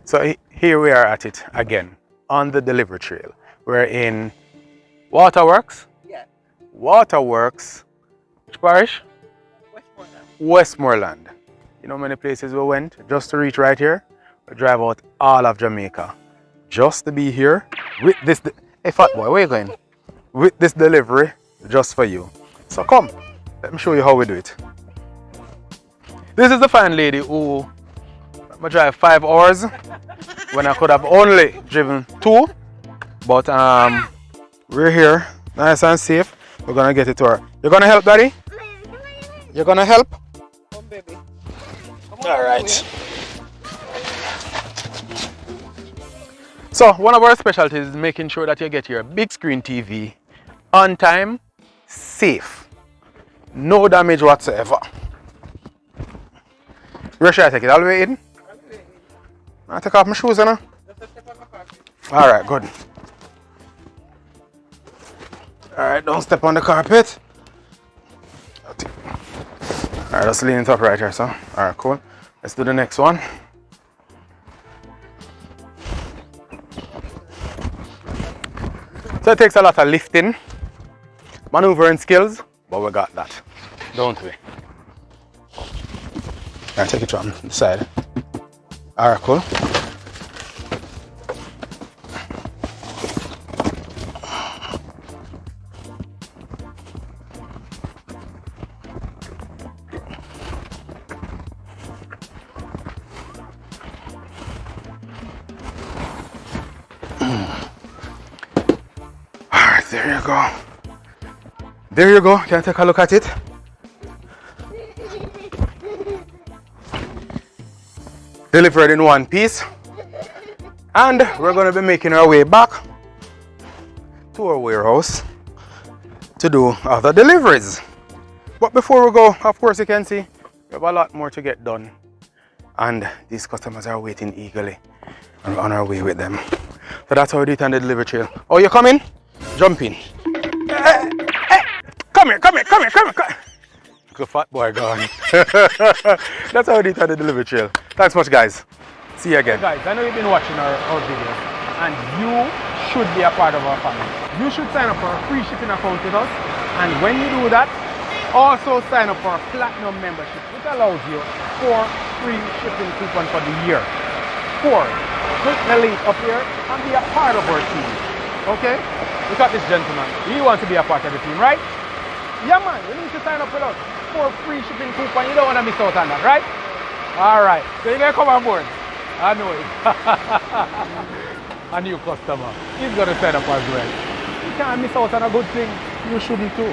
So here we are at it again on the delivery trail. We're in Waterworks. Yeah. Waterworks. Which parish? Westmoreland. Westmoreland. You know many places we went just to reach right here. We drive out all of Jamaica just to be here with this. Hey, fat boy, where you going? With this delivery just for you. So come, let me show you how we do it. This is the fine lady who I drive 5 hours when I could have only driven 2. But we're here, nice and safe. We're gonna get it to her. You're gonna help, Daddy? You're gonna help? Come, baby. All right. So one of our specialties is making sure that you get your big screen TV on time, safe, no damage whatsoever. Where should I take it? All the way in? I'll take off my shoes, now. All right, good. All right, don't step on the carpet. All right, just lean it up right here, so. All right, cool. Let's do the next one. So it takes a lot of lifting, maneuvering skills, but we got that, don't we? All right, take it from the side. All right, cool. There you go. There you go. Can I take a look at it? Delivered in one piece. And we're going to be making our way back to our warehouse to do other deliveries. But before we go, of course you can see, we have a lot more to get done. And these customers are waiting eagerly. And we're on our way with them. So that's how we do it on the delivery trail. Oh, you're coming? Jump in. Come here. Good fat boy gone. That's how we do it on the delivery trail. Thanks much, guys. See you again. Hey guys, I know you've been watching our videos and you should be a part of our family. You should sign up for a free shipping account with us. And when you do that, also sign up for a platinum membership, which allows you 4 free shipping coupons for the year. 4. Click the link up here and be a part of our team. Okay? Look at this gentleman. He wants to be a part of the team, right? Yeah, man. You need to sign up with us for free shipping coupon. You don't want to miss out on that, right? All right. So you're going to come on board. I know it. A new customer. He's going to sign up as well. You can't miss out on a good thing. You shouldn't too.